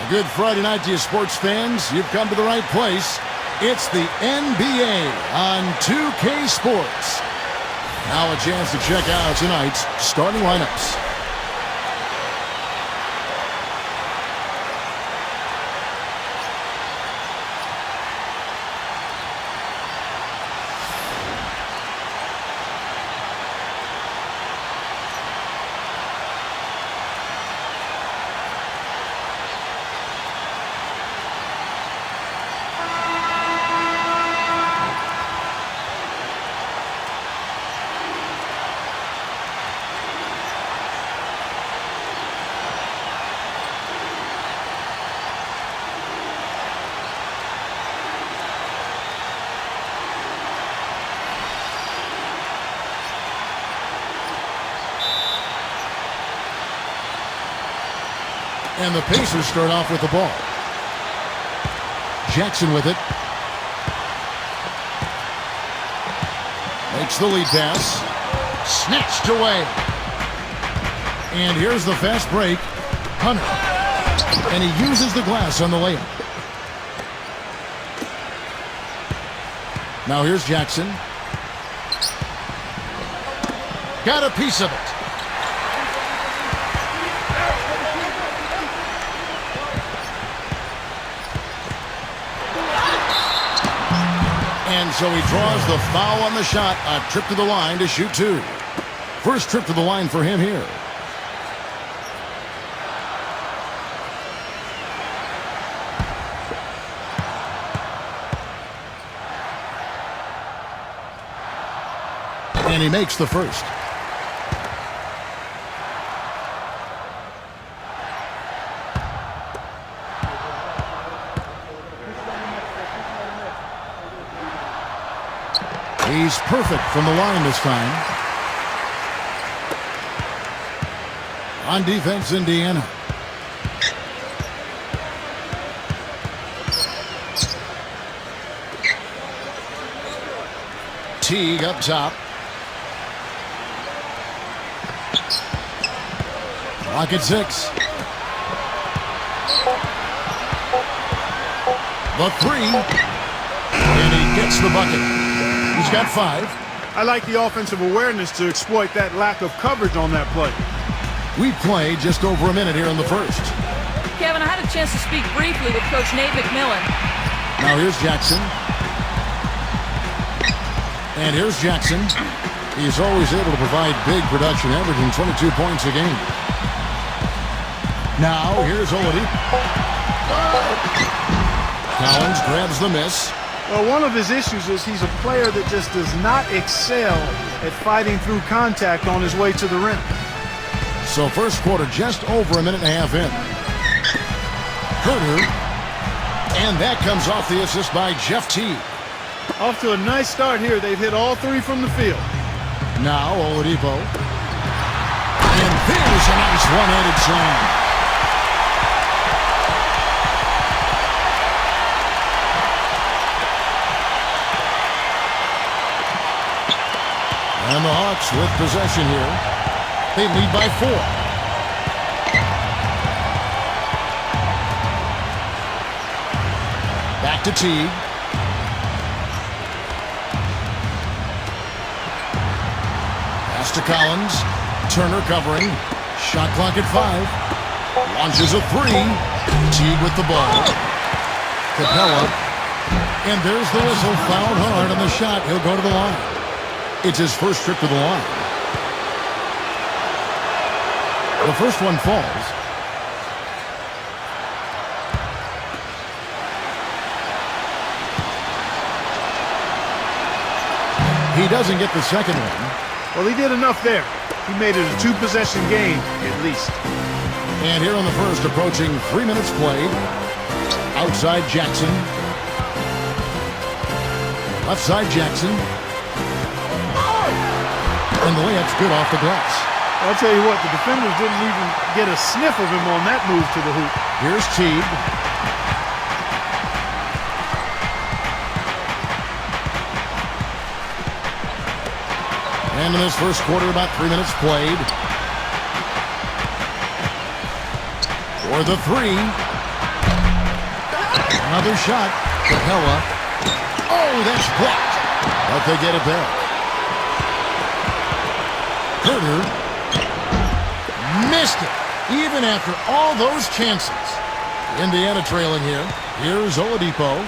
A good Friday night to you sports fans. You've come to the right place. It's the NBA on 2K Sports. Now a chance to check out tonight's starting lineups. And the Pacers start off with the ball. Jackson with it. Makes the lead pass. Snatched away. And here's the fast break. Hunter. And he uses the glass on the layup. Now here's Jackson. Got a piece of it. And so he draws the foul on the shot. A trip to the line to shoot two. First trip to the line for him here. And he makes the first. He's perfect from the line this time. On defense, Indiana. Teague up top. Clock at 6. The three. And he gets the bucket. He's got 5. I like the offensive awareness to exploit that lack of coverage on that play. We played just over a minute here in the first. Kevin, I had a chance to speak briefly with Coach Nate McMillan. Now here's Jackson. And here's Jackson. He's always able to provide big production, averaging 22 points a game. Now here's Oladipo. Collins grabs the miss. Well, one of his issues is he's a player that just does not excel at fighting through contact on his way to the rim. So first quarter just over a minute and a half in. Herter. And that comes off the assist by Jeff Teague. Off to a nice start here. They've hit all 3 from the field. Now Oladipo. And there's a nice one-handed slam. And the Hawks with possession here. They lead by 4. Back to Teague. Pass to Collins. Turner covering. Shot clock at 5. Launches a 3. Teague with the ball. Capella. And there's the whistle. Fouled hard on the shot. He'll go to the line. It's his first trip to the line. The first one falls. He doesn't get the second one. Well, he did enough there. He made it a 2-possession game, at least. And here on the first, approaching 3 minutes played. Outside Jackson. Left side Jackson. And the layup's good off the glass. I'll tell you what, the defenders didn't even get a sniff of him on that move to the hoop. Here's Teague. And in this first quarter, about 3 minutes played. For the 3. Another shot. Capella. Oh, that's blocked. But they get it back. Herter missed it, even after all those chances. Indiana trailing here. Here's Oladipo,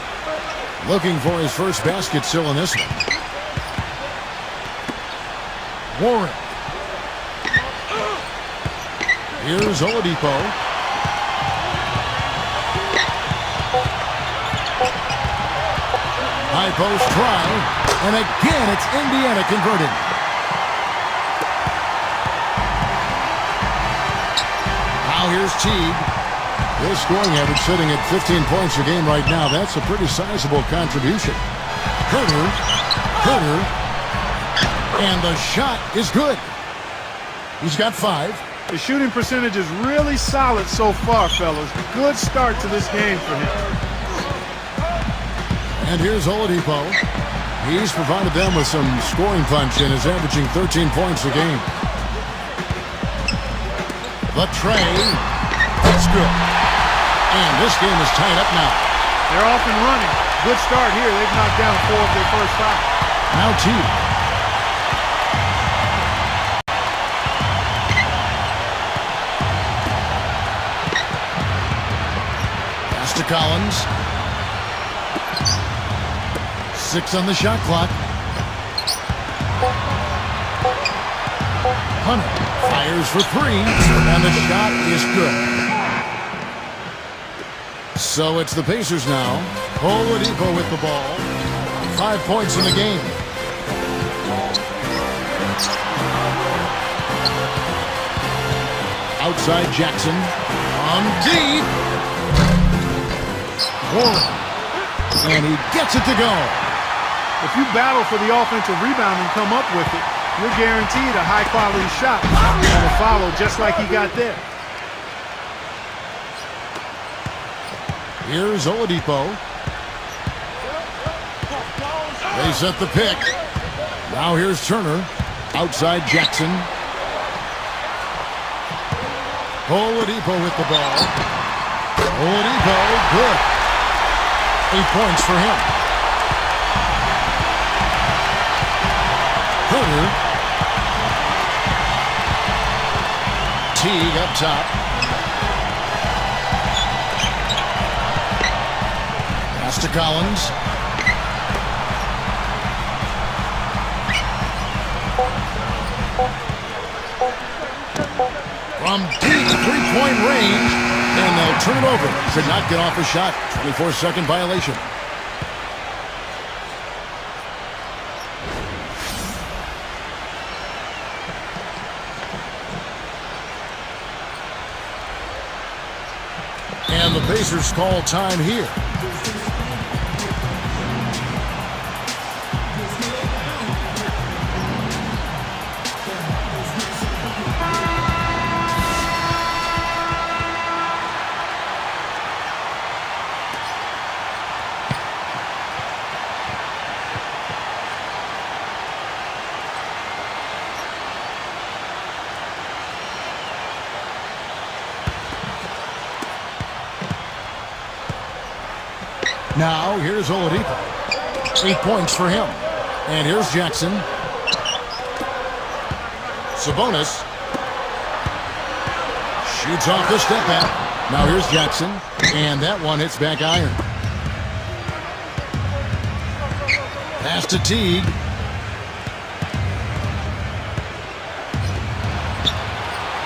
looking for his first basket still in this one. Warren. Here's Oladipo. High post try, and again it's Indiana converting. Now here's Teague. His scoring average sitting at 15 points a game right now. That's a pretty sizable contribution. Herter, and the shot is good. He's got 5. The shooting percentage is really solid so far, fellas. Good start to this game for him. And here's Oladipo. He's provided them with some scoring punch and is averaging 13 points a game. The tray. That's good. And this game is tied up now. They're off and running. Good start here. They've knocked down 4 of their first 5. Now Teague. Pass to Collins. 6 on the shot clock. Hunter fires for 3, and the shot is good. So it's the Pacers now. Oladipo with the ball. 5 points in the game. Outside Jackson. On deep. Warren. And he gets it to go. If you battle for the offensive rebound and come up with it, you're guaranteed a high-quality shot and a follow just like he got there. Here's Oladipo. They set the pick. Now here's Turner. Outside Jackson. Oladipo with the ball. Oladipo, good. 8 points for him. Herter. Teague up top. Pass to Collins. From deep 3-point range, and they'll turn it over. Could not get off a shot. 24-second violation. And the Pacers call time here. Now, here's Oladipo. 8 points for him. And here's Jackson. Sabonis. Shoots off the step back. Now here's Jackson. And that one hits back iron. Pass to Teague.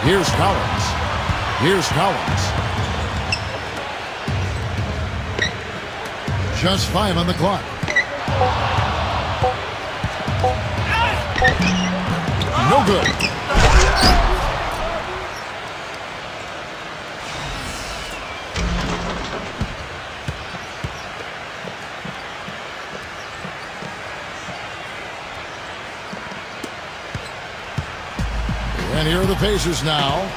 Here's Collins. Here's Collins. Just 5 on the clock. No good. And here are the Pacers now,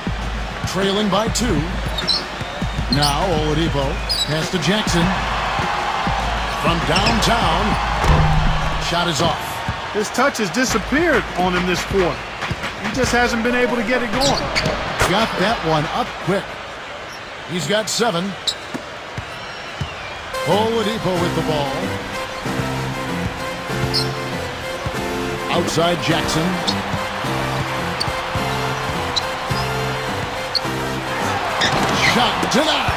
trailing by 2. Now Oladipo, pass to Jackson. From downtown, shot is off. His touch has disappeared on him this quarter. He just hasn't been able to get it going. Got that one up quick. He's got 7. Oladipo with the ball. Outside Jackson. Shot denied.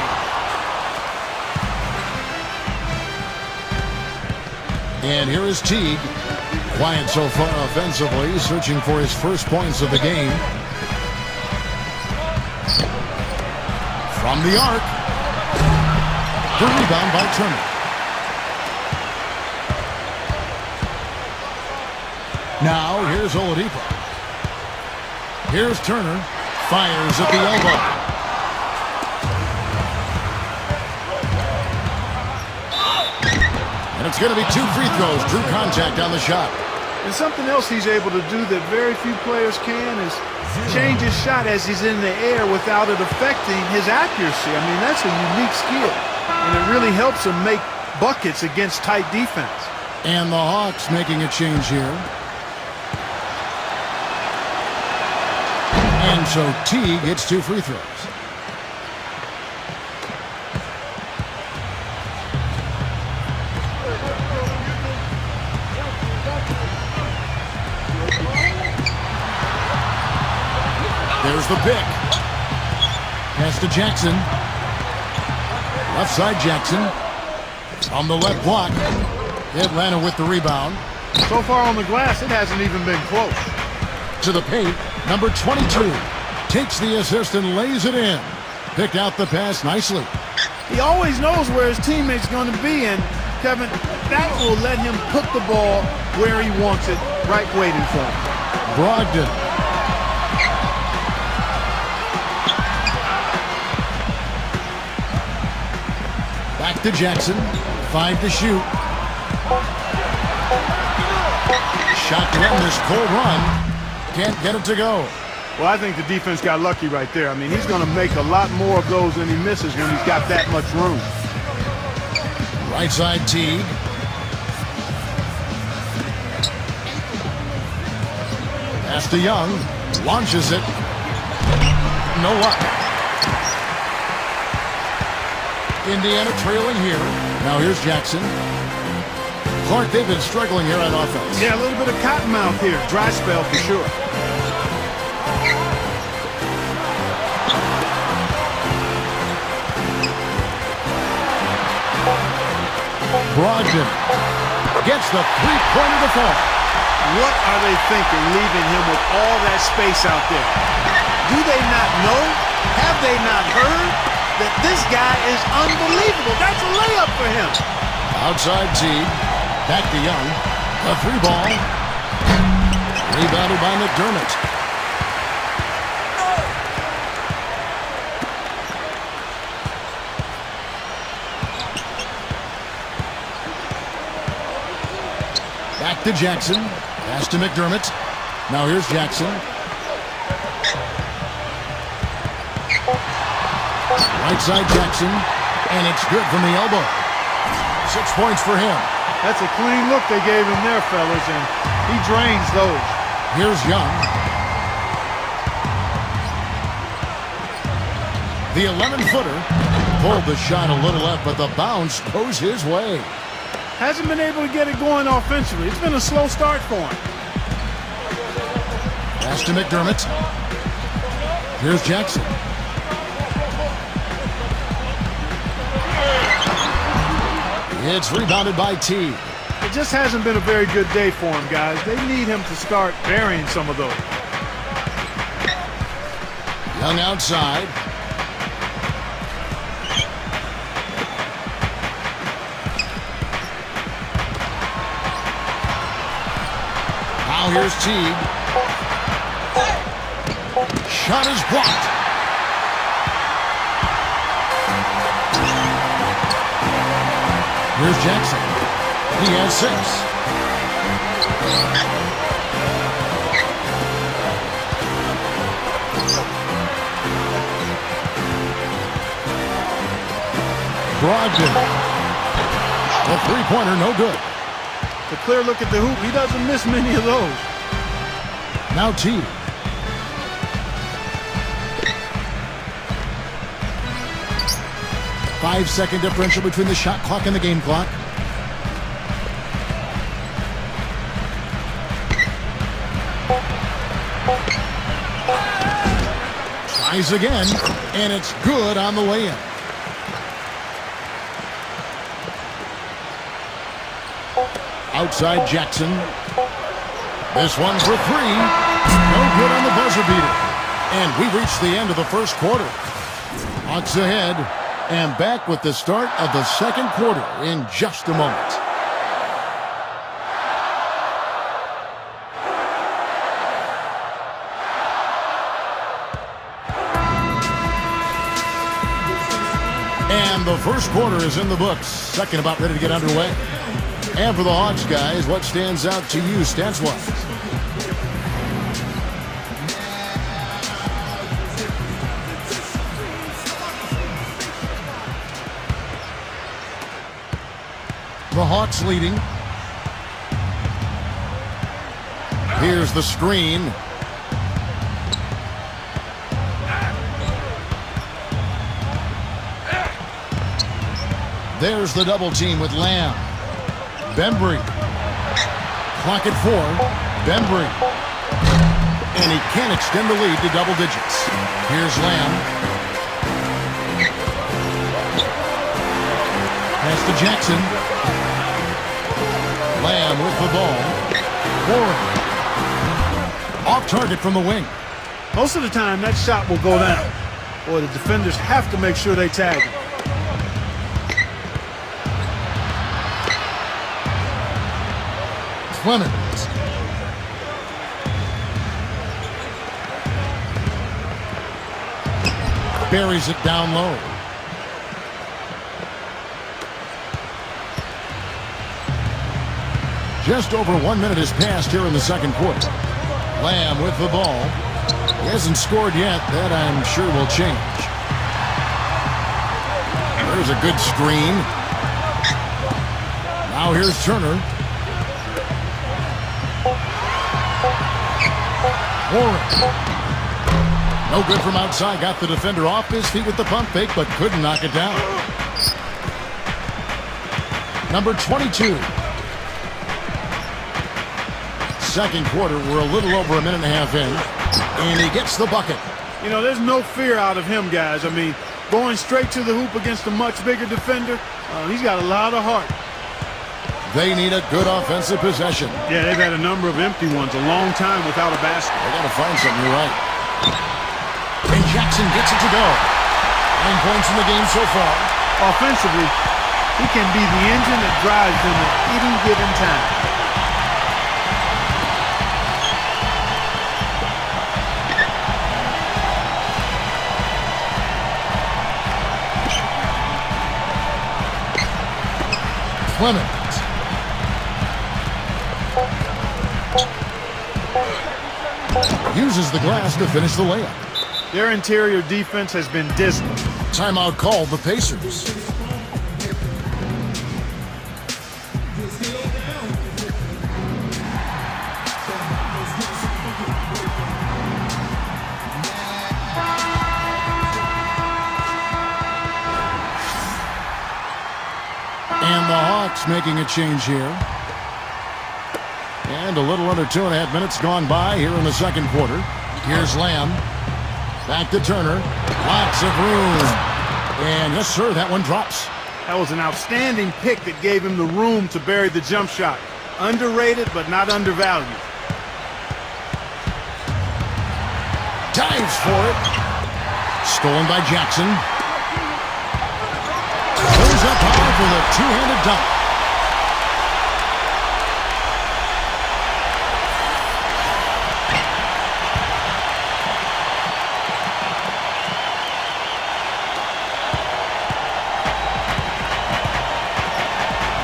And here is Teague. Quiet so far offensively, searching for his first points of the game. From the arc. The rebound by Turner. Now here's Oladipo. Here's Turner. Fires at the elbow. And it's going to be 2 free throws. Drew contact on the shot. And something else he's able to do that very few players can is change his shot as he's in the air without it affecting his accuracy. I mean, that's a unique skill. And it really helps him make buckets against tight defense. And the Hawks making a change here. And so Teague gets 2 free throws. There's the pick. Pass to Jackson. Left side Jackson. On the left block. Atlanta with the rebound. So far on the glass, it hasn't even been close. To the paint. Number 22. Takes the assist and lays it in. Picked out the pass nicely. He always knows where his teammate's going to be, and Kevin, that will let him put the ball where he wants it, right waiting for him. Brogdon. Back to Jackson. 5 to shoot. Shotgun this cold run. Can't get it to go. Well, I think the defense got lucky right there. I mean, he's going to make a lot more of those than he misses when he's got that much room. Right side Teague. Pass to Young. Launches it. No luck. Indiana trailing here. Now here's Jackson. Clark, they've been struggling here on offense. Yeah, a little bit of cottonmouth here. Dry spell for sure. Brogdon gets the three-pointer to fall. What are they thinking leaving him with all that space out there? Do they not know? Have they not heard that this guy is unbelievable? That's a layup for him. Outside Teague. Back to Young. A 3-ball. Rebounded by McDermott. Back to Jackson. Pass to McDermott. Now here's Jackson. Right side Jackson. And it's good from the elbow. 6 points for him. That's a clean look they gave him there, fellas, and he drains those. Here's Young. The 11-footer pulled the shot a little left, but the bounce goes his way. Hasn't been able to get it going offensively. It's been a slow start for him. Pass to McDermott. Here's Jackson. It's rebounded by Teague. It just hasn't been a very good day for him, guys. They need him to start burying some of those. Young outside. Now here's Teague. Shot is blocked. Here's Jackson. He has 6. Brogdon. The three-pointer, no good. The clear look at the hoop. He doesn't miss many of those. Now Teague. 5-second differential between the shot clock and the game clock. Tries again, and it's good on the way in. Outside Jackson. This one for three. No good on the buzzer beater. And we've reached the end of the first quarter. Hawks ahead and back with the start of the second quarter in just a moment. And the first quarter is in the books. Second about ready to get underway. And for the Hawks, guys, what stands out to you stats-wise? The Hawks leading. Here's the screen. There's the double team with Lamb. Bembry. Clock at 4. Bembry. And he can't extend the lead to double digits. Here's Lamb. Pass to Jackson. Lamb with the ball. Warren. Off target from the wing. Most of the time, that shot will go down. Boy, the defenders have to make sure they tag him. Clemens. Buries it down low. Just over 1 minute has passed here in the second quarter. Lamb with the ball. He hasn't scored yet. That I'm sure will change. There's a good screen. Now here's Turner. Warren. No good from outside. Got the defender off his feet with the pump fake, but couldn't knock it down. Number 22. Second quarter, we're a little over a minute and a half in, and he gets the bucket. You know, there's no fear out of him, guys. I mean, going straight to the hoop against a much bigger defender, he's got a lot of heart. They need a good offensive possession. Yeah, they've had a number of empty ones, a long time without a basket. They got to find something, you're right. And Jackson gets it to go. 9 points in the game so far. Offensively, he can be the engine that drives them at any given time. Clemens. Uses the glass to finish the layup. Their interior defense has been dismal. Timeout called the Pacers. And the Hawks making a change here. And a little under 2.5 minutes gone by here in the second quarter. Here's Lamb. Back to Turner. Lots of room. And yes, sir, that one drops. That was an outstanding pick that gave him the room to bury the jump shot. Underrated, but not undervalued. Dives for it. Stolen by Jackson. Goes up high for the two-handed dunk.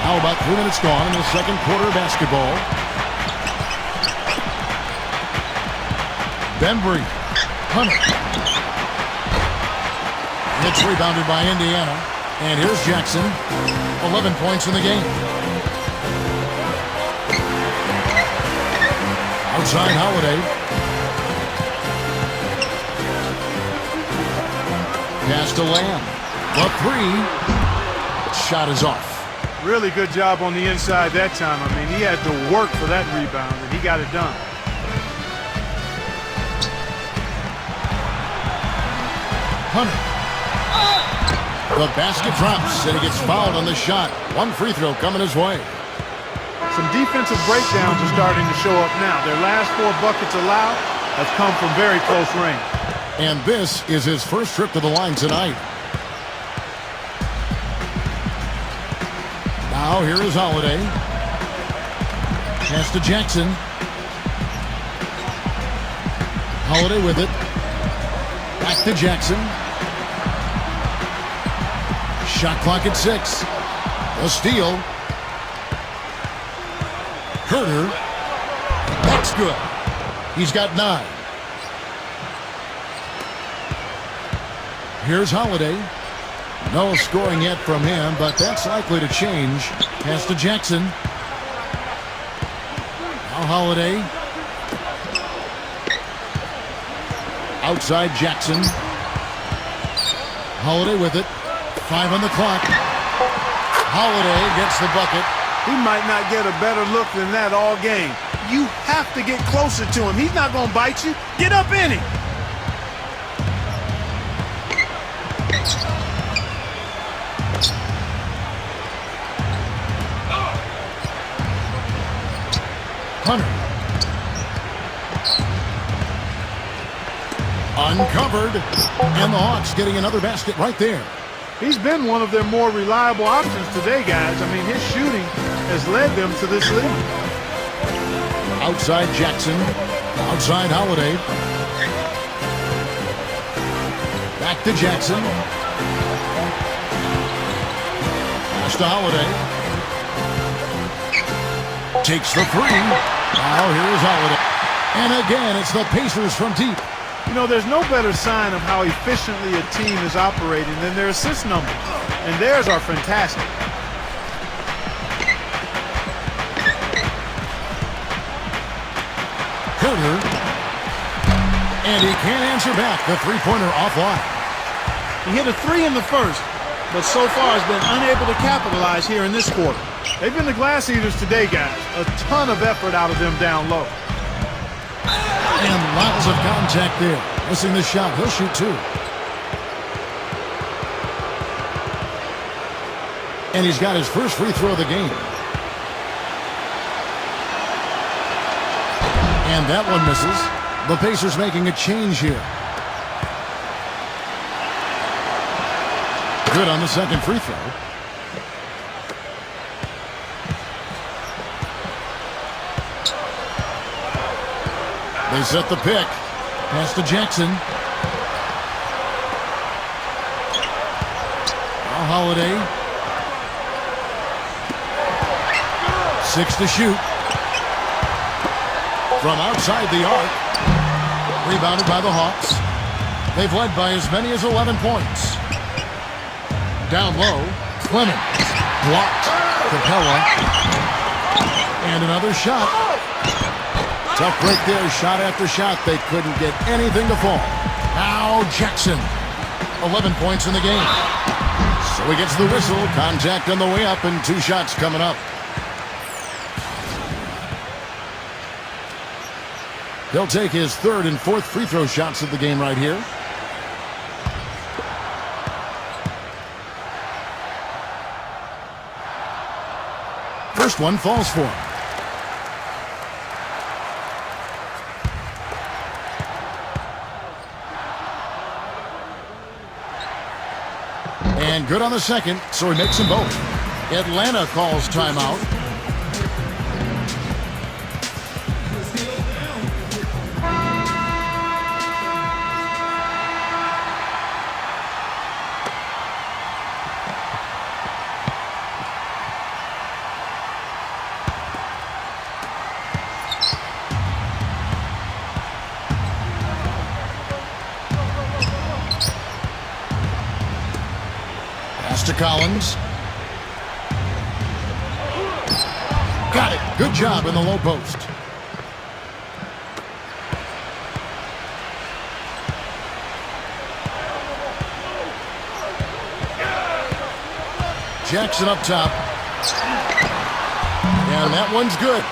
Now about 3 minutes gone in the second quarter of basketball. Bembry. Hunter. It's rebounded by Indiana. And here's Jackson. 11 points in the game. Outside Holiday. Pass to Lamb. The three. Shot is off. Really good job on the inside that time. I mean, he had to work for that rebound, and he got it done. Hunter. The basket drops, and he gets fouled on the shot. One free throw coming his way. Some defensive breakdowns are starting to show up now. Their last 4 buckets allowed have come from very close range. And this is his first trip to the line tonight. Now here is Holiday. Pass to Jackson. Holiday with it. Back to Jackson. Shot clock at 6. A steal. Herter. That's good. He's got 9. Here's Holiday. No scoring yet from him, but that's likely to change. Pass to Jackson. Now Holiday. Outside Jackson. Holiday with it. 5 on the clock. Holiday gets the bucket. He might not get a better look than that all game. You have to get closer to him. He's not going to bite you. Get up in him. Hunter. Uncovered. And the Hawks getting another basket right there. He's been one of their more reliable options today, guys. I mean, his shooting has led them to this lead. Outside Jackson. Outside Holiday. Back to Jackson. Pass to Holiday. Takes the three. Now here is Holiday. And again, it's the Pacers from deep. You know, there's no better sign of how efficiently a team is operating than their assist numbers. And theirs are fantastic. Herter. And he can't answer back. The three-pointer offline. He hit a 3 in the first, but so far has been unable to capitalize here in this quarter. They've been the glass eaters today, guys. A ton of effort out of them down low. And lots of contact there. Missing the shot. He'll shoot 2. And he's got his first free throw of the game. And that one misses. The Pacers making a change here. Good on the second free throw. They set the pick. Pass to Jackson. Now Holiday. 6 to shoot. From outside the arc. Rebounded by the Hawks. They've led by as many as 11 points. Down low. Clemens. Blocked. Capella. And another shot. Tough break there, shot after shot. They couldn't get anything to fall. Now Jackson, 11 points in the game. So he gets the whistle, contact on the way up, and 2 shots coming up. He'll take his 3rd and 4th free throw shots of the game right here. First one falls for him. And good on the second, so he makes them both. Atlanta calls timeout. To Collins. Got it. Good job in the low post. Jackson up top. And that one's good.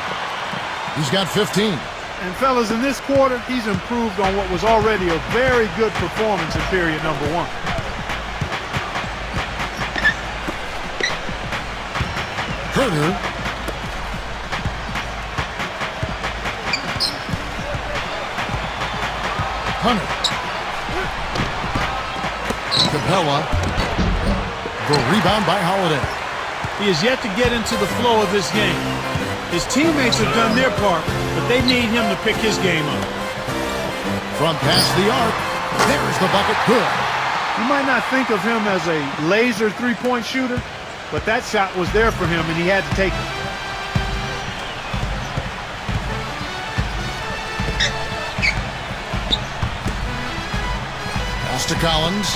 He's got 15. And fellas, in this quarter, he's improved on what was already a very good performance in period number 1. Herter. Hunter. Capella. The rebound by Holiday. He has yet to get into the flow of this game. His teammates have done their part, but they need him to pick his game up. From past the arc, there's the bucket. Good. You might not think of him as a laser three-point shooter, but that shot was there for him, and he had to take it. Pass to Collins.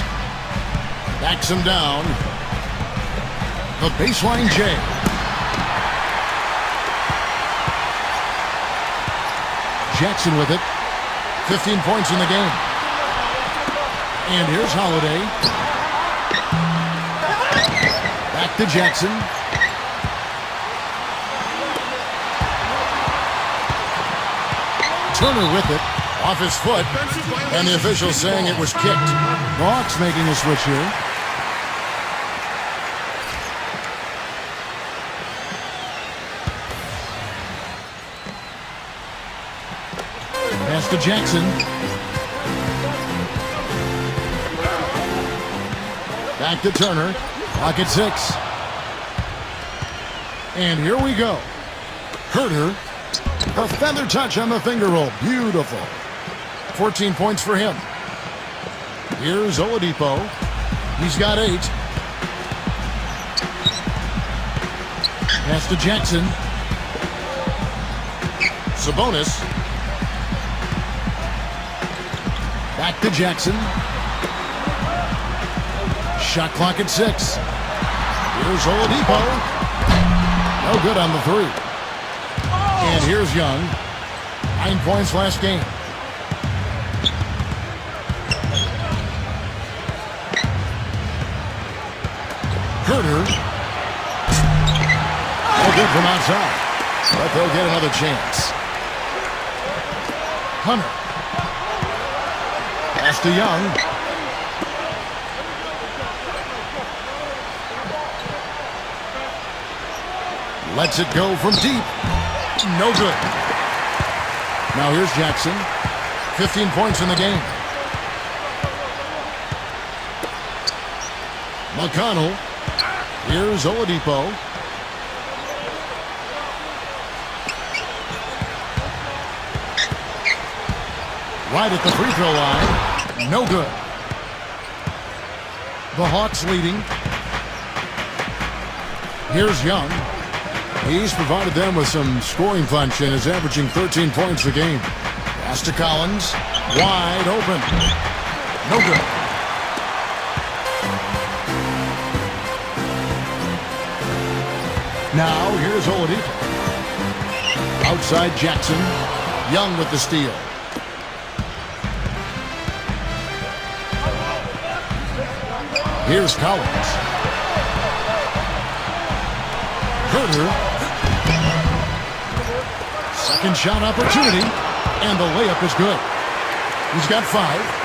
Backs him down. The baseline J. Jackson with it. 15 points in the game. And here's Holiday. Back to Jackson. Turner with it. Off his foot. And the official saying it was kicked. The Hawks making a switch here. Pass to Jackson. Back to Turner. Clock at 6. And here we go. Herter. A feather touch on the finger roll. Beautiful. 14 points for him. Here's Oladipo. He's got 8. Pass to Jackson. Sabonis. Back to Jackson. Shot clock at 6. Here's Oladipo. No good on the 3. And here's Young. 9 points last game. Herter. No good from outside. But they'll get another chance. Hunter. Pass to Young. Lets it go from deep. No good. Now here's Jackson. 15 points in the game. McConnell. Here's Oladipo. Right at the free throw line. No good. The Hawks leading. Here's Young. He's provided them with some scoring punch and is averaging 13 points a game. Pass to Collins. Wide open. No good. Now here's Oladipo. Outside Jackson. Young with the steal. Here's Collins. Herter. Second shot opportunity. And the layup is good. He's got 5.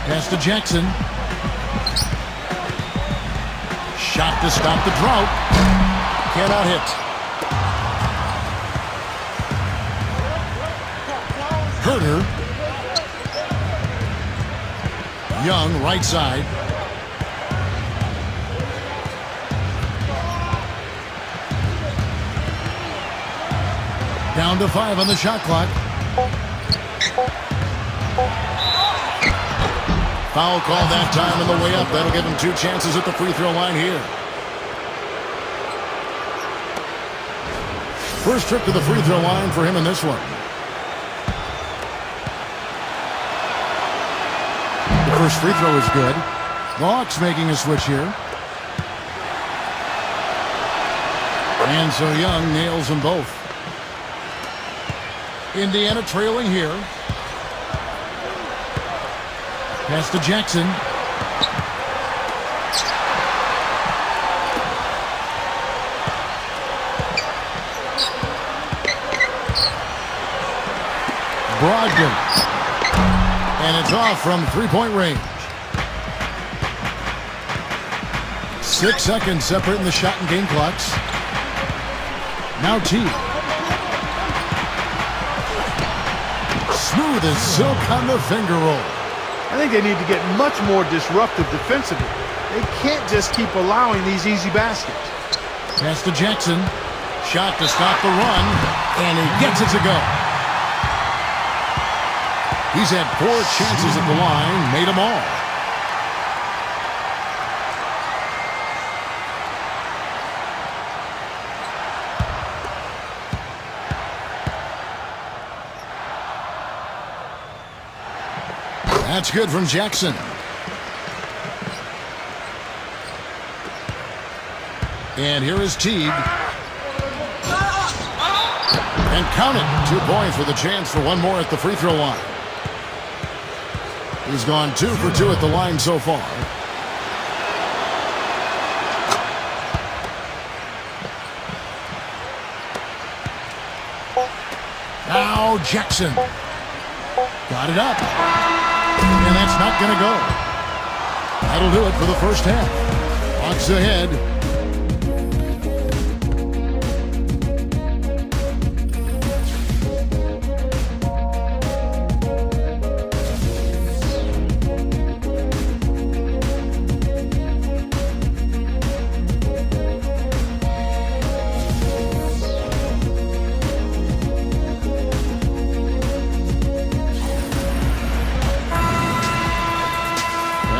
Pass to Jackson. Shot to stop the drought. Cannot hit. Herter. Young, right side. Down to 5 on the shot clock. Foul call that time on the way up. That'll give him 2 chances at the free throw line here. First trip to the free throw line for him in this one. The first free throw is good. The Hawks making a switch here. And so Young nails them both. Indiana trailing here. Pass to Jackson. Brogdon. And it's off from three-point range. 6 seconds separating the shot and game clocks. Now T. Smooth as silk on the finger roll. I think they need to get much more disruptive defensively. They can't just keep allowing these easy baskets. Pass to Jackson. Shot to stop the run, and he gets it to go. He's had 4 chances at the line, made them all. That's good from Jackson. And here is Teague. And count it. 2 points with a chance for one more at the free throw line. He's gone 2 for 2 at the line so far. Now Jackson. Got it up. And that's not going to go. That'll do it for the first half. Hawks ahead.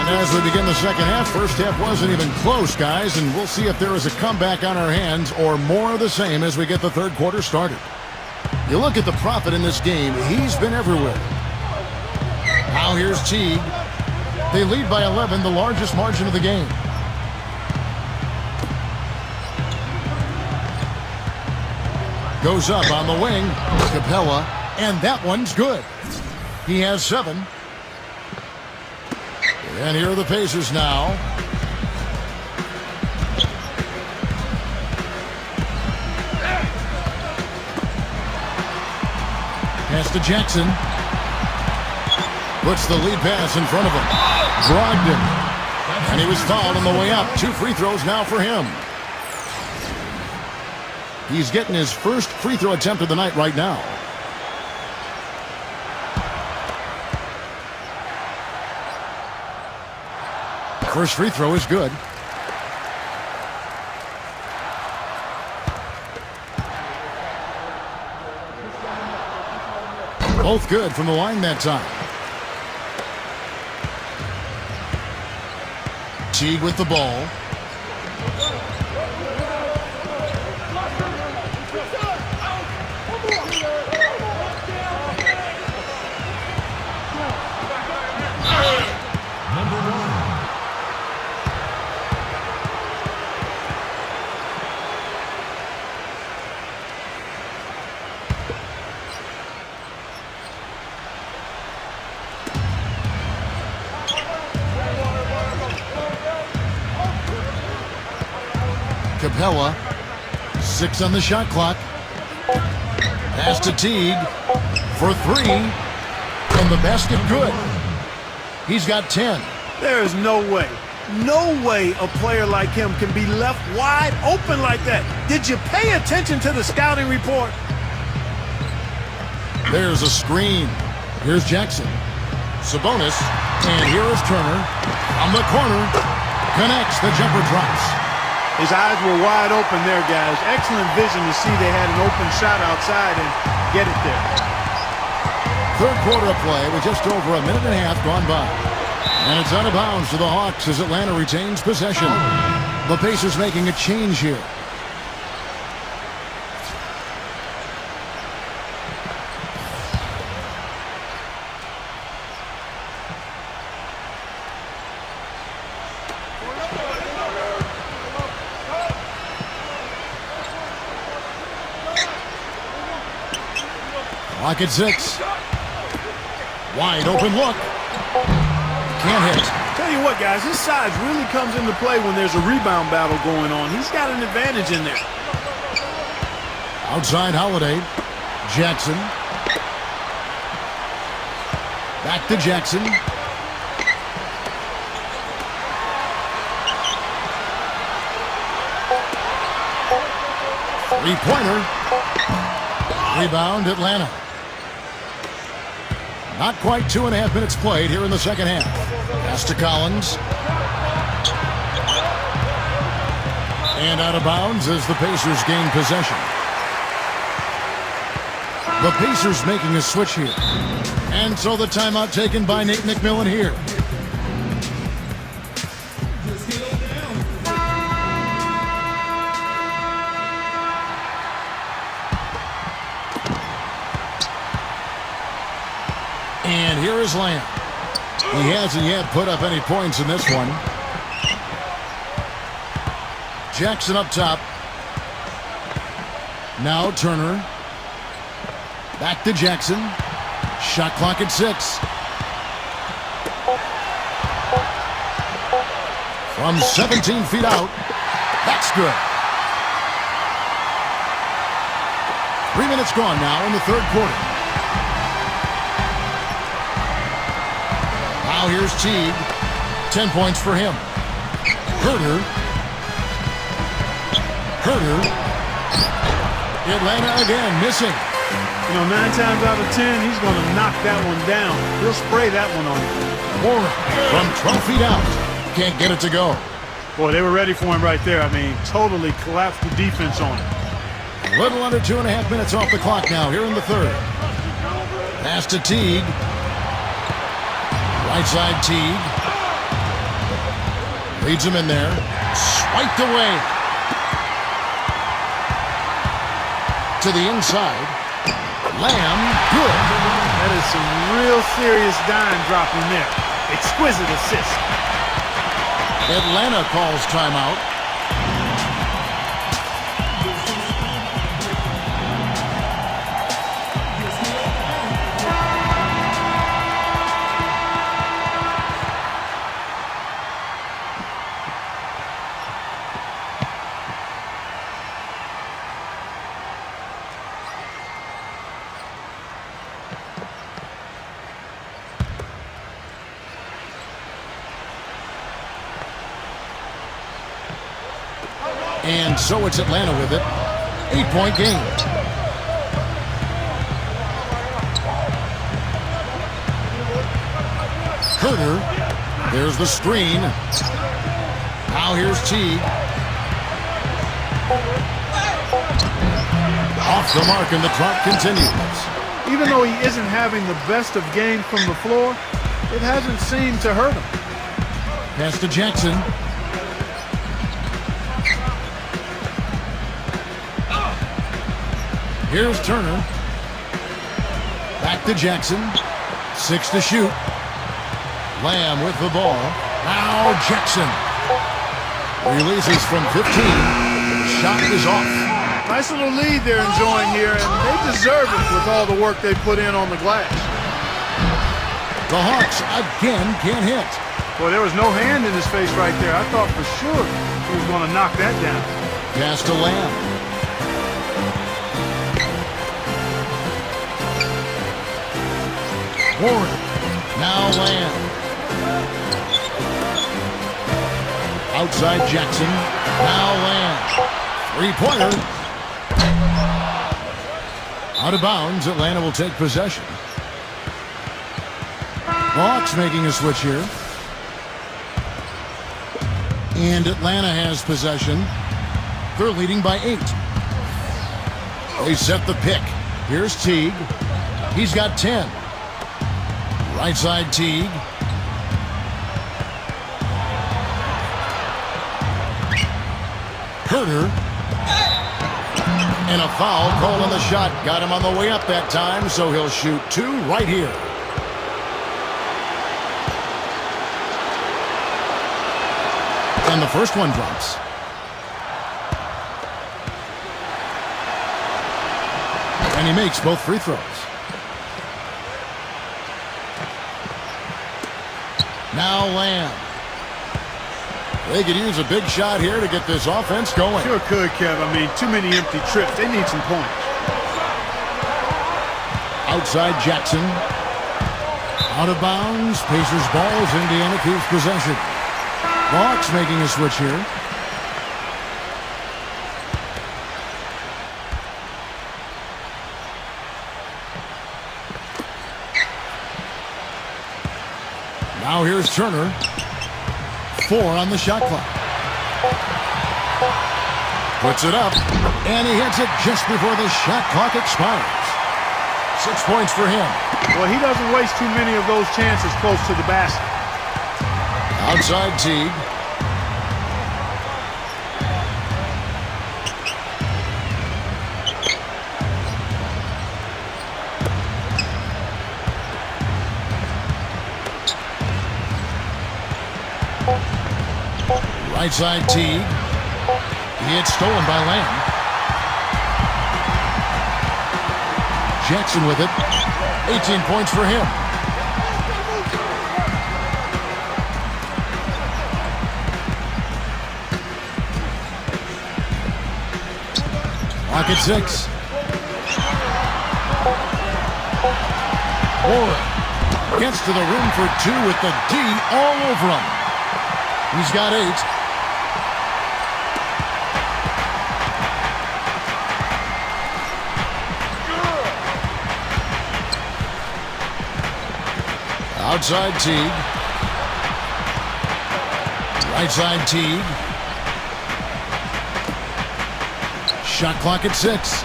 As we begin the second half, first half wasn't even close, guys, and we'll see if there is a comeback on our hands or more of the same as we get the third quarter started. You look at the prophet in this game, he's been everywhere. Now here's Teague. They lead by 11, the largest margin of the game. Goes up on the wing, Capella, and that one's good. He has 7. And here are the Pacers now. Pass to Jackson. Puts the lead pass in front of him. Brogdon. And he was fouled on the way up. 2 free throws now for him. He's getting his first free throw attempt of the night right now. First free throw is good. Both good from the line that time. Teague with the ball. Capella, 6 on the shot clock. Pass to Teague for 3, and the basket good. He's got 10. There is no way a player like him can be left wide open like that. Did you pay attention to the scouting report? There's a screen. Here's Jackson. Sabonis, and here is Turner. On the corner, connects, the jumper drops. His eyes were wide open there, guys. Excellent vision to see they had an open shot outside and get it there. Third quarter of play with just over a minute and a half gone by. And it's out of bounds to the Hawks as Atlanta retains possession. The Pacers making a change here. Clock at 6. Wide open look. can't hit. Tell you what, guys, his size really comes into play when there's a rebound battle going on. He's got an advantage in there. Outside Holiday. Jackson. Back to Jackson. Three-pointer. Rebound, Atlanta. Not quite 2.5 minutes played here in the second half. Pass to Collins. And out of bounds as the Pacers gain possession. The Pacers making a switch here. And so the timeout taken by Nate McMillan here. And here is Lamb. He hasn't yet put up any points in this one. Jackson up top. Now Turner. Back to Jackson. Shot clock at 6. From 17 feet out. That's good. 3 minutes gone now in the third quarter. Now here's Teague. 10 points for him. Herter. Atlanta again missing. You know, 9 times out of 10, he's going to knock that one down. He'll spray that one on you. Warren from 12 feet out. Can't get it to go. Boy, they were ready for him right there. I mean, totally collapsed the defense on him. A little under 2.5 minutes off the clock now here in the third. Pass to Teague. Right side Teague. Leads him in there. Swiped away. To the inside. Lamb, good. That is some real serious dime dropping there. Exquisite assist. Atlanta calls timeout. And so it's Atlanta with it. 8-point game. Herter. There's the screen. Now here's Teague. Off the mark and the clock continues. Even though he isn't having the best of games from the floor, it hasn't seemed to hurt him. Pass to Jackson. Here's Turner. Back to Jackson. 6 to shoot. Lamb with the ball. Now Jackson. Releases from 15. Shot is off. Nice little lead they're enjoying here, and they deserve it with all the work they put in on the glass. The Hawks again can't hit. Boy, there was no hand in his face right there. I thought for sure he was going to knock that down. Pass to Lamb. Warren. Now Lamb. Outside Jackson. Now Lamb. Three-pointer. Out of bounds. Atlanta will take possession. Hawks making a switch here. And Atlanta has possession. They're leading by 8. They set the pick. Here's Teague. He's got 10. Right side Teague. Herter. And a foul call on the shot. Got him on the way up that time, so he'll shoot 2 right here. And the first one drops. And he makes both free throws. Now Lamb. They could use a big shot here to get this offense going. Sure could, Kev. I mean, too many empty trips. They need some points. Outside Jackson. Out of bounds. Pacers balls. Indiana keeps possession. Hawks making a switch here. Now here's Turner. 4 on the shot clock. Puts it up, and he hits it just before the shot clock expires. 6 points for him. Well, he doesn't waste too many of those chances close to the basket. Outside Teague. Right side Teague. He hits stolen by Lamb. Jackson with it. 18 points for him. Clock at 6. Warren gets to the rim for 2 with the D all over him. He's got 8. Outside Teague. Right side Teague. Shot clock at 6.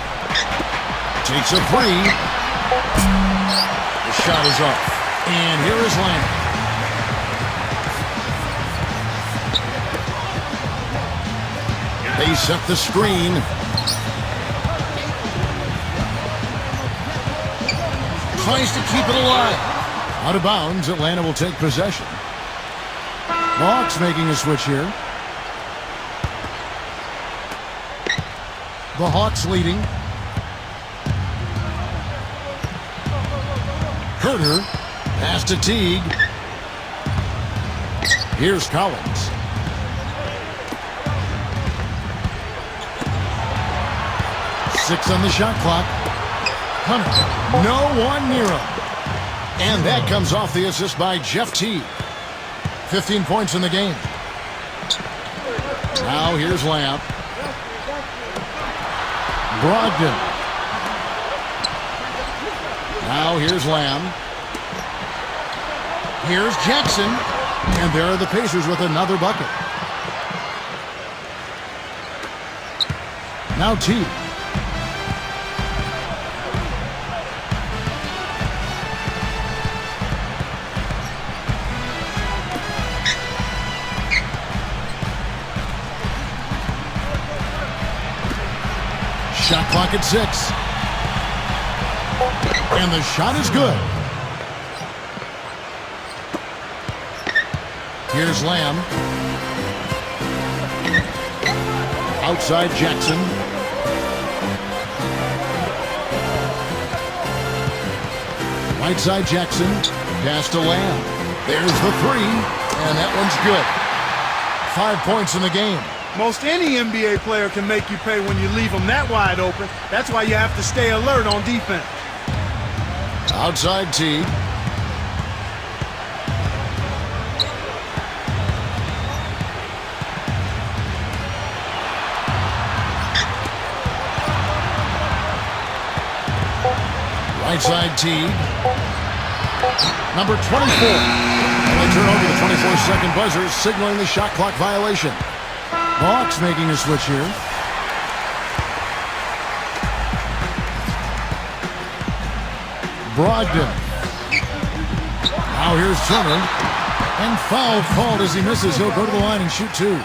Takes a 3. The shot is off. And here is Lamb. They set the screen. Tries to keep it alive. Out of bounds, Atlanta will take possession. Hawks making a switch here. The Hawks leading. Herter, pass to Teague. Here's Collins. Six on the shot clock. Hunter, no one near him. And that comes off the assist by Jeff Teague. 15 points in the game. Now here's Lamb. Brogdon. Now here's Lamb. Here's Jackson. And there are the Pacers with another bucket. Now Teague. Shot clock at 6. And the shot is good. Here's Lamb. Outside Jackson. Right side Jackson. Pass to Lamb. There's the 3. And that one's good. 5 points in the game. Most any NBA player can make you pay when you leave them that wide open. That's why you have to stay alert on defense. Outside Teague. Right side Teague. Number 24. And they turn over the 24-second buzzer, signaling the shot clock violation. Hawks making a switch here. Brogdon. Now here's Turner. And foul called as he misses. He'll go to the line and shoot 2.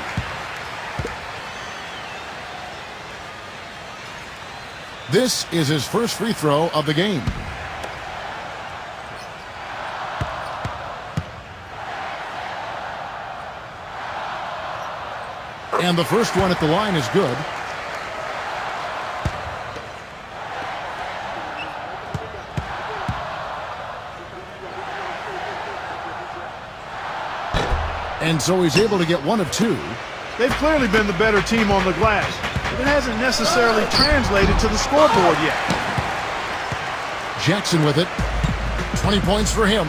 This is his first free throw of the game. And the first one at the line is good. And so he's able to get one of two. They've clearly been the better team on the glass, but it hasn't necessarily translated to the scoreboard yet. Jackson with it. 20 points for him.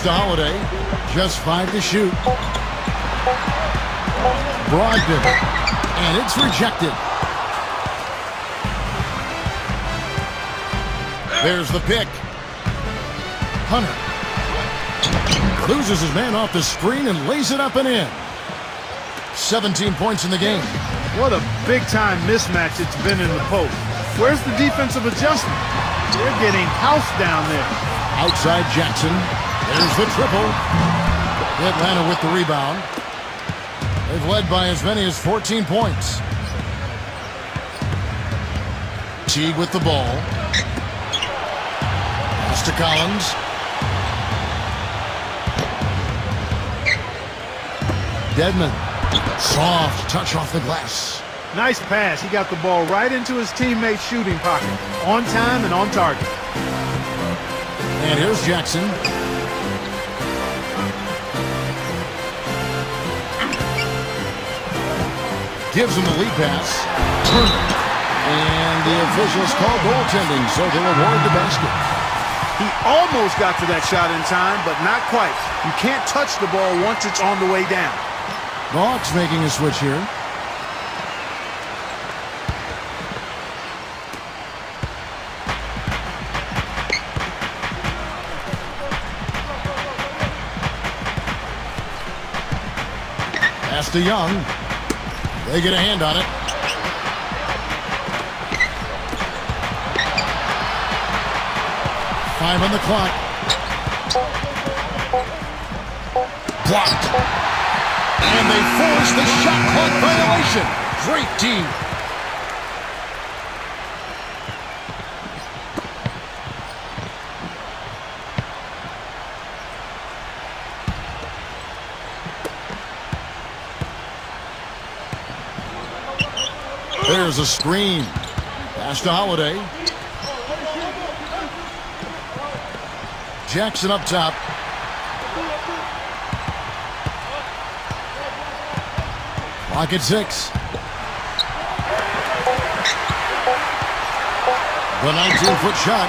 To Holiday, just 5 to shoot. Brogdon, and it's rejected. There's the pick. Hunter loses his man off the screen and lays it up and in. 17 points in the game. What a big-time mismatch it's been in the post. Where's the defensive adjustment? They're getting housed down there. Outside Jackson. There's the triple. Atlanta with the rebound. They've led by as many as 14 points. Teague with the ball. Pass to Collins. Dedmon. Soft touch off the glass. Nice pass. He got the ball right into his teammate's shooting pocket. On time and on target. And here's Jackson. Gives him the lead pass. And the officials call goaltending, so they'll award the basket. He almost got to that shot in time, but not quite. You can't touch the ball once it's on the way down. The Hawks making a switch here. Pass to Young. They get a hand on it. Five on the clock. Blocked. And they force the shot clock violation. Great team. There's a screen. Pass to Holiday. Jackson up top. Clock at 6. The 19-foot shot.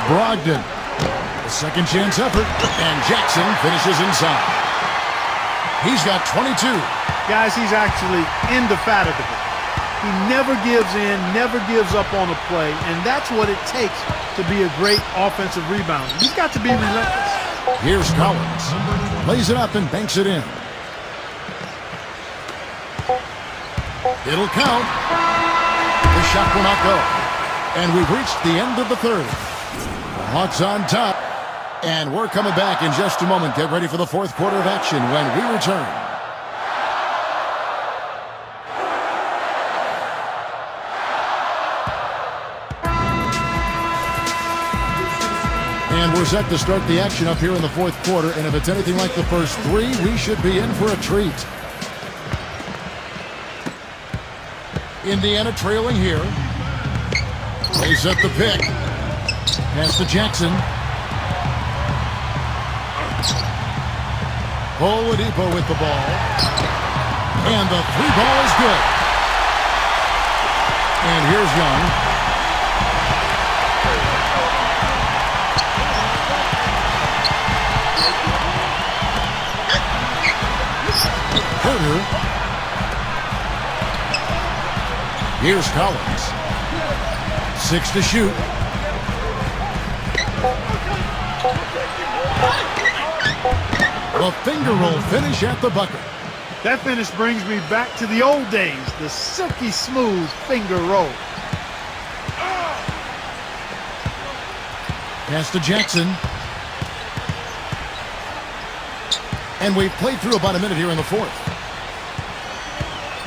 Brogdon. A second chance effort. And Jackson finishes inside. He's got 22. Guys, he's actually indefatigable. He never gives in, never gives up on a play, and that's what it takes to be a great offensive rebounder. He's got to be relentless. Here's Collins. Lays it up and banks it in. It'll count. The shot will not go. And we've reached the end of the third. The Hawks on top. And we're coming back in just a moment. Get ready for the fourth quarter of action when we return. And we're set to start the action up here in the fourth quarter. And if it's anything like the first three, we should be in for a treat. Indiana trailing here. They set the pick. Pass to Jackson. Oladipo with the ball. And the three ball is good. And here's Young. Carter. Here's Collins. 6 to shoot. The finger roll finish at the bucket. That finish brings me back to the old days, the silky smooth finger roll. Pass to Jackson. And we've played through about a minute here in the fourth.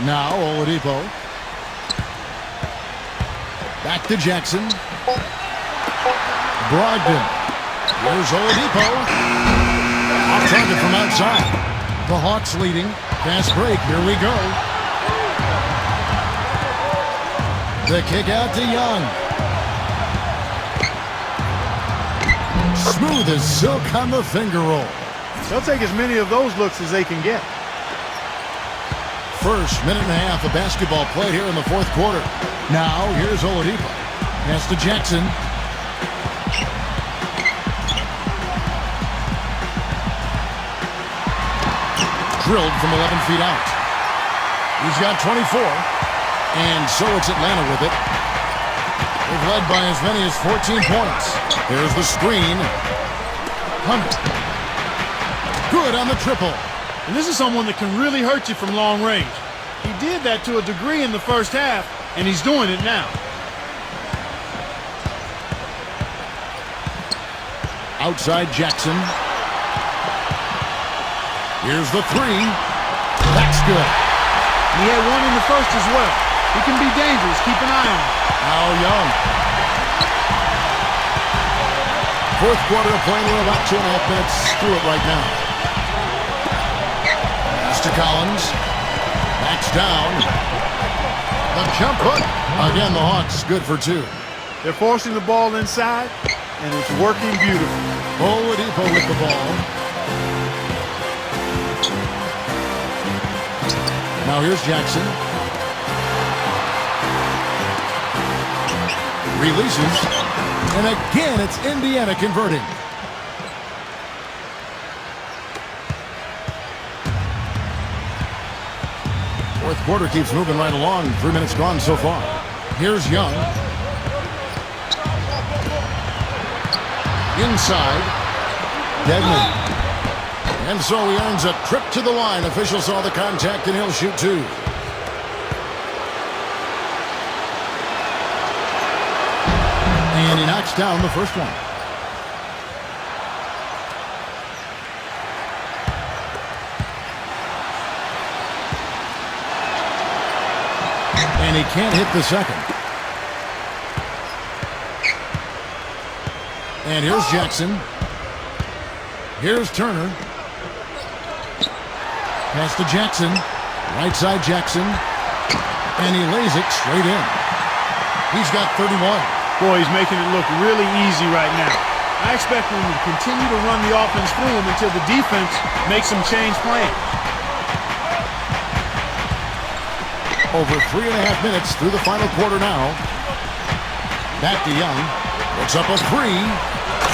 Now Oladipo. Back to Jackson. Brogdon. Here's Oladipo. Off target from outside. The Hawks leading. Fast break. Here we go. The kick out to Young. Smooth as silk on the finger roll. They'll take as many of those looks as they can get. First minute and a half of basketball played here in the fourth quarter. Now, here's Oladipo. Pass to Jackson. Drilled from 11 feet out. He's got 24. And so it's Atlanta with it. They've led by as many as 14 points. There's the screen. Hunt. Good on the triple. And this is someone that can really hurt you from long range. He did that to a degree in the first half, and he's doing it now. Outside Jackson. Here's the three. That's good. He had one in the first as well. He can be dangerous. Keep an eye on him. Now Young. Fourth quarter of play. We're about 2.5 minutes through it right now. Pass to Collins. Backs down. The jump hook. Again, the Hawks good for two. They're forcing the ball inside, and it's working beautifully. Oladipo with the ball. Now here's Jackson. Releases. And again, it's Indiana converting. Fourth quarter keeps moving right along. 3 minutes gone so far. Here's Young. Inside. Dedmon. And so he earns a trip to the line. Official saw the contact, and he'll shoot two. And he knocks down the first one. And he can't hit the second. And here's Jackson. Here's Turner. Pass to Jackson. Right side Jackson. And he lays it straight in. He's got 31. Boy, he's making it look really easy right now. I expect him to continue to run the offense through him until the defense makes him change plans. Over 3.5 minutes through the final quarter now. Back to Young. Puts up a three.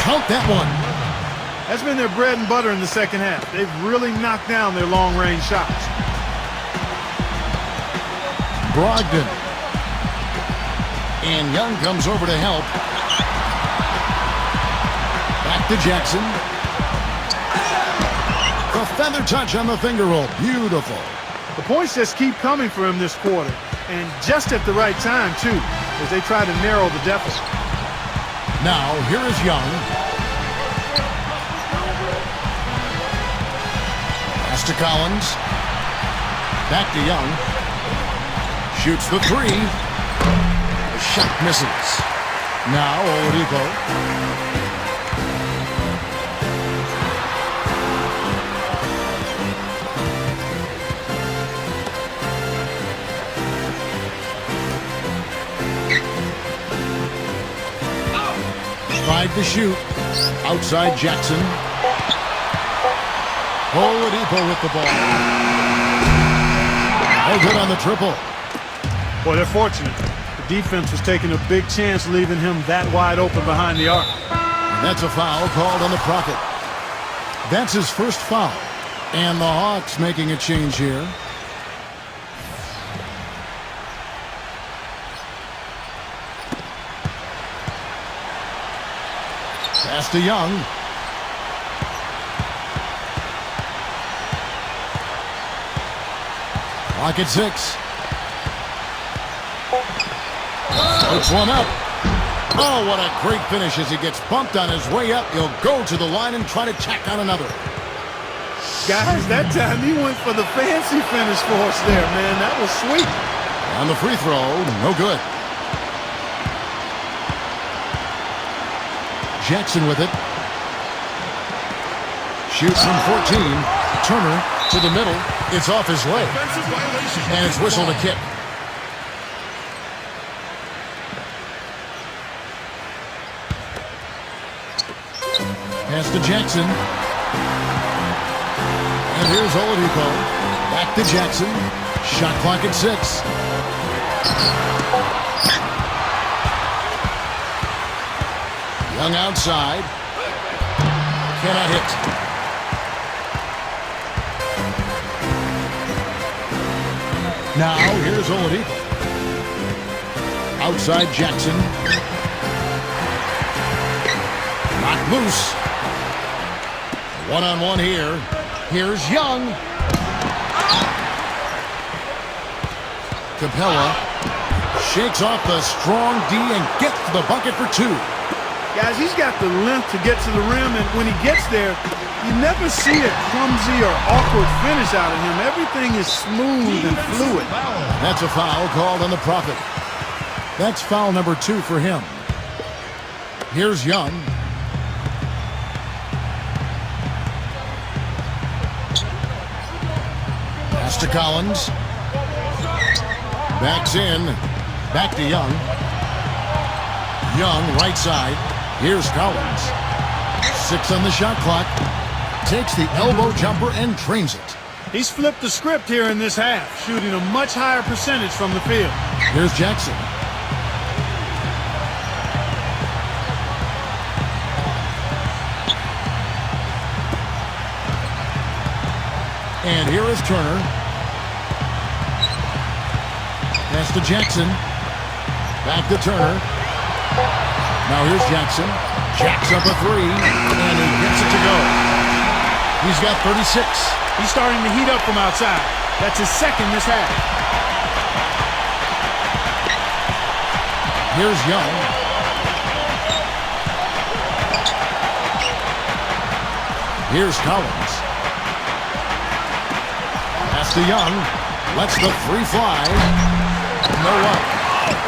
Count that one. That's been their bread and butter in the second half. They've really knocked down their long-range shots. Brogdon. And Young comes over to help. Back to Jackson. The feather touch on the finger roll. Beautiful. The points just keep coming for him this quarter. And just at the right time, too, as they try to narrow the deficit. Now, here is Young. Pass to Collins. Back to Young. Shoots the three. The shot misses. Now, Oladipo. Tried to shoot. Outside Jackson. Oladipo with the ball. Oh, good on the triple. Boy, they're fortunate. The defense was taking a big chance leaving him that wide open behind the arc. And that's a foul called on the Crockett. That's his first foul. And the Hawks making a change here. Pass to Young. Clock at 6. Puts one up. Oh, what a great finish as he gets bumped on his way up. He'll go to the line and try to tack on another. Guys, that time he went for the fancy finish for us there, man. That was sweet. On the free throw, no good. Jackson with it. Shoots from 14. Turner to the middle. It's off his leg. And it's whistled a kick. Pass to Jackson. And here's Oladipo. Back to Jackson. Shot clock at 6. Young outside. Cannot hit. Now here's Oladipo. Outside Jackson. Knocked loose. One-on-one here. Here's Young. Capella shakes off the strong D and gets the bucket for 2. Guys, he's got the length to get to the rim, and when he gets there, you never see a clumsy or awkward finish out of him. Everything is smooth and fluid. That's a foul called on the Prophet. That's foul number 2 for him. Here's Young. Pass to Collins. Backs in. Back to Young. Young, right side. Here's Collins. 6 on the shot clock. Takes the elbow jumper and drains it. He's flipped the script here in this half, shooting a much higher percentage from the field. Here's Jackson. And here is Turner. Pass to Jackson. Back to Turner. Now here's Jackson. Jacks up a 3, and he gets it to go. He's got 36. He's starting to heat up from outside. That's his second this half. Here's Young. Here's Collins. Pass to Young. Lets the 3 fly. No luck.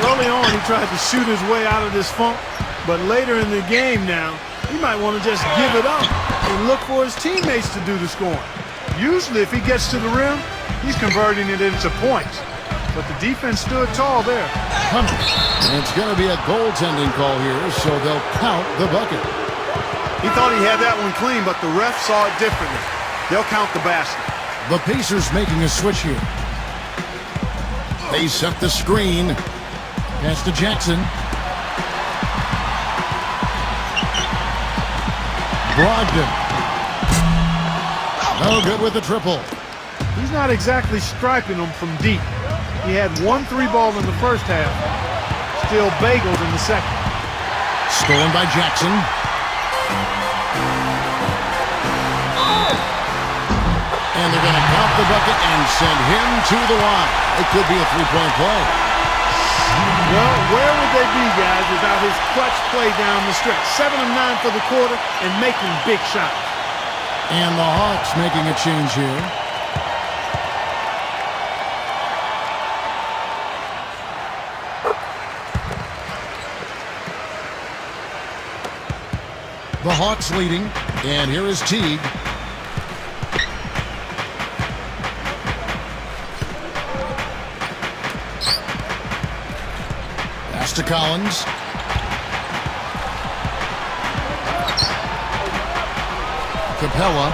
Early on, he tried to shoot his way out of this funk, but later in the game now, he might want to just give it up and look for his teammates to do the scoring. Usually, if he gets to the rim, he's converting it into points. But the defense stood tall there. And it's going to be a goaltending call here, so they'll count the bucket. He thought he had that one clean, but the ref saw it differently. They'll count the basket. The Pacers making a switch here. They set the screen. Pass to Jackson. Brogdon. No good with the triple. He's not exactly striping them from deep. He had 1 3-ball in the first half. Still bagels in the second. Stolen by Jackson. And they're going to count the bucket and send him to the line. It could be a 3-point play. Well, where would they be, guys, without his clutch play down the stretch? 7 of 9 for the quarter and making big shots. And the Hawks making a change here. The Hawks leading, and here is Teague. Pass to Collins. Capella.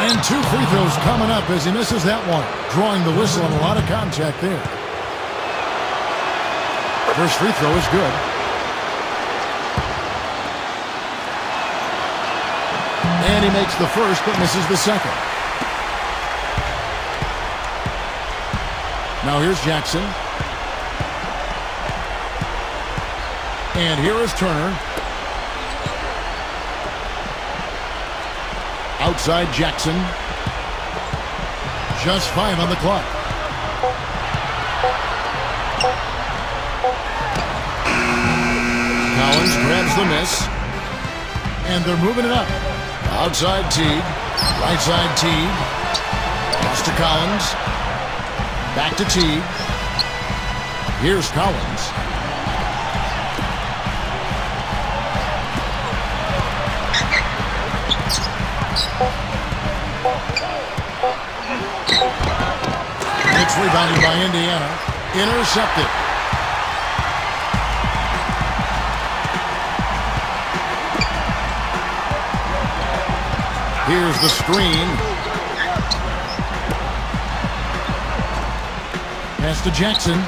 And 2 free throws coming up as he misses that one. Drawing the whistle and a lot of contact there. First free throw is good. And he makes the first but misses the second. Now here's Jackson. And here is Turner. Outside Jackson. Just 5 on the clock. Collins grabs the miss. And they're moving it up. Outside Teague. Right side Teague. Pass to Collins. Back to Teague. Here's Collins. rebounded by Indiana. Intercepted. Here's the screen. Pass to Jackson.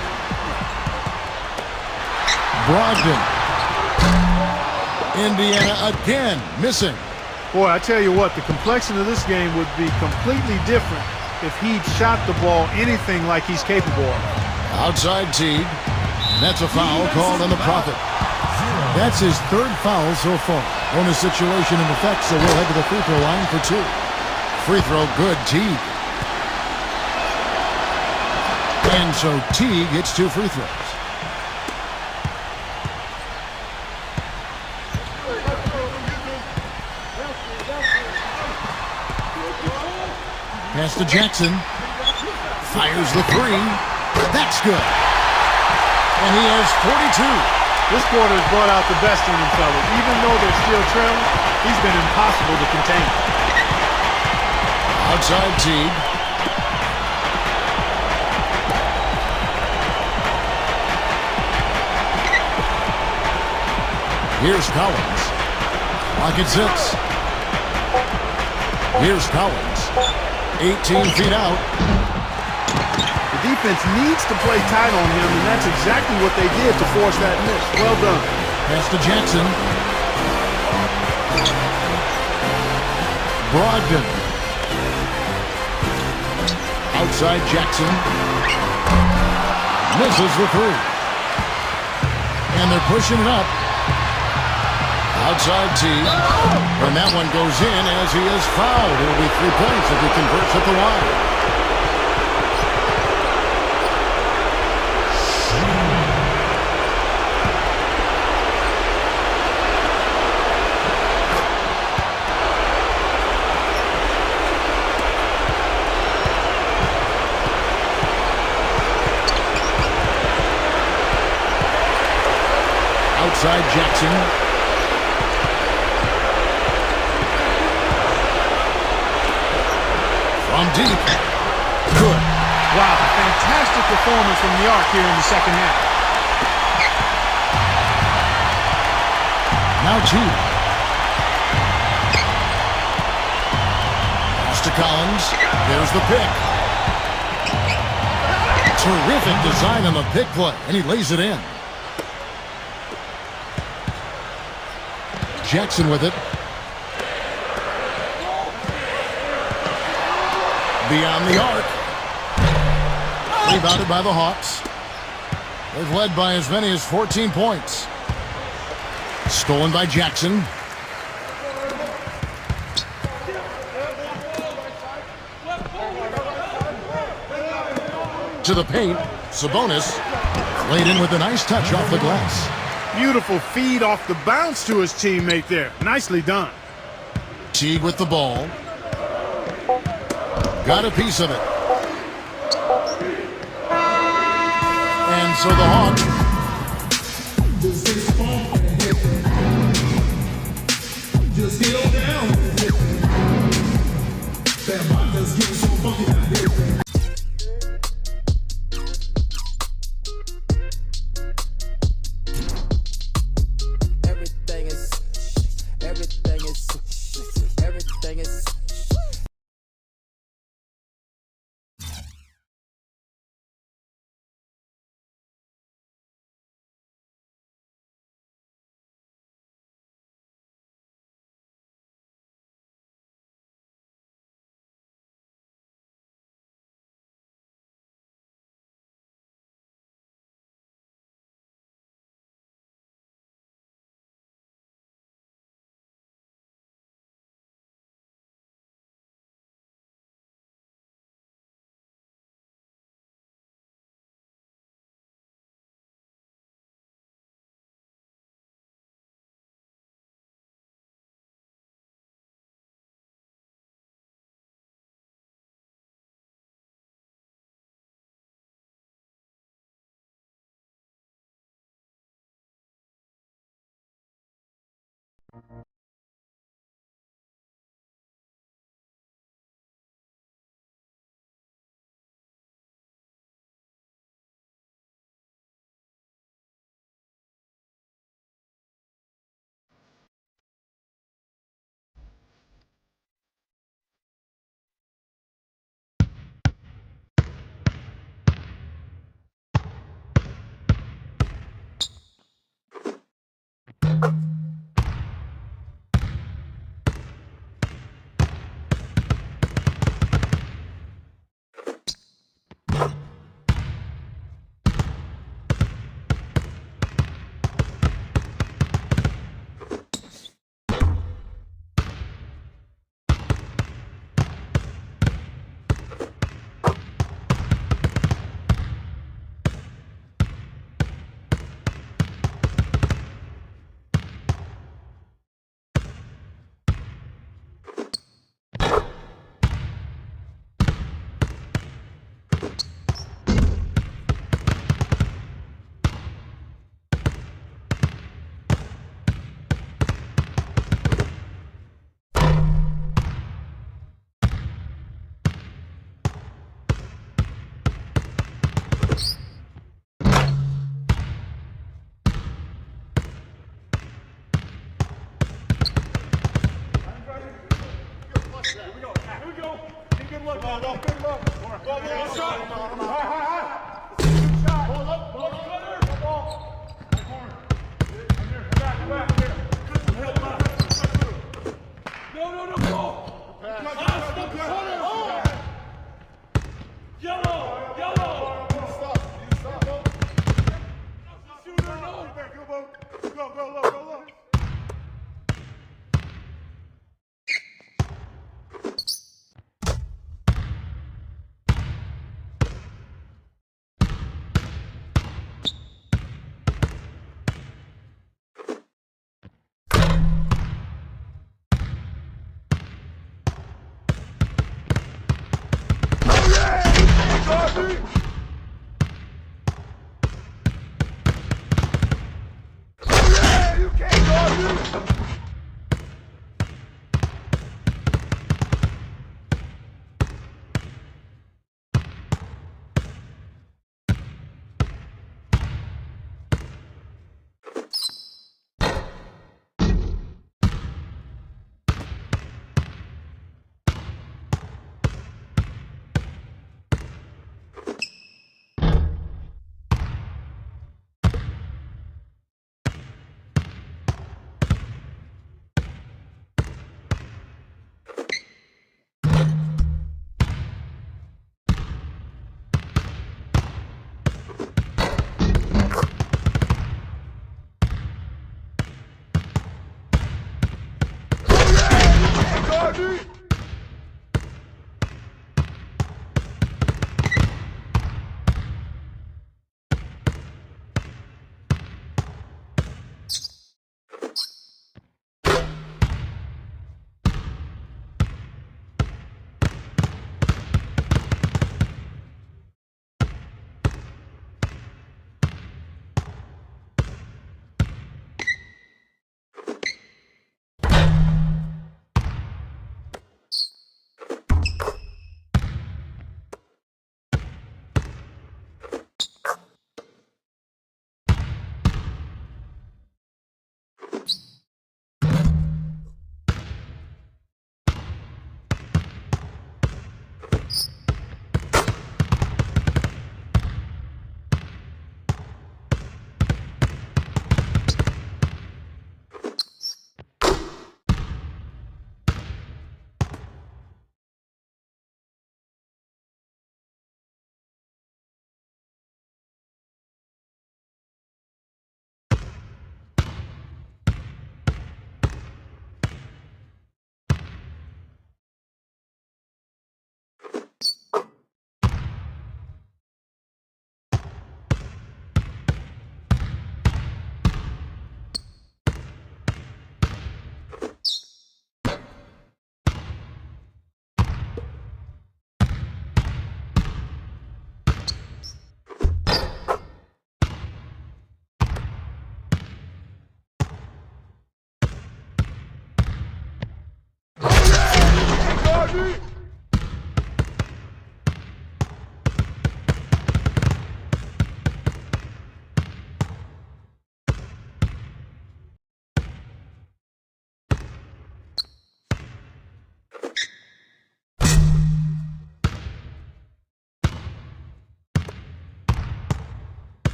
Brogdon. Indiana again missing. Boy, I tell you what, the complexion of this game would be completely different if he'd shot the ball anything like he's capable of. Outside Teague. That's a foul called on the Prophet. That's his third foul so far. Bonus situation in effect, so we'll head to the free throw line for 2. Free throw good, Teague. And so Teague hits 2 free throws. Pass to Jackson. Fires the 3. That's good. And he has 42. This quarter has brought out the best in him, fellas. Even though they're still trailing, he's been impossible to contain. Outside Teague. Here's Collins. Clock at 6. Here's Collins. 18 feet out. The defense needs to play tight on him, and that's exactly what they did to force that miss. Well done. Pass to Jackson. Brogdon. Outside Jackson. Misses the 3. And they're pushing it up. Outside Teague. And that one goes in as he is fouled. It'll be 3 points if he converts at the line. Outside Jackson. From deep. Good. Wow, fantastic performance from the arc here in the second half. Now Teague. Pass to Collins. There's the pick. Terrific design on the pick play, and he lays it in. Jackson with it. Beyond the arc. Rebounded by the Hawks. They've led by as many as 14 points. Stolen by Jackson. To the paint. Sabonis laid in with a nice touch off the glass. Beautiful feed off the bounce to his teammate there. Nicely done. Teague with the ball. Got a piece of it. And so the Hawks just heal down.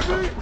baby.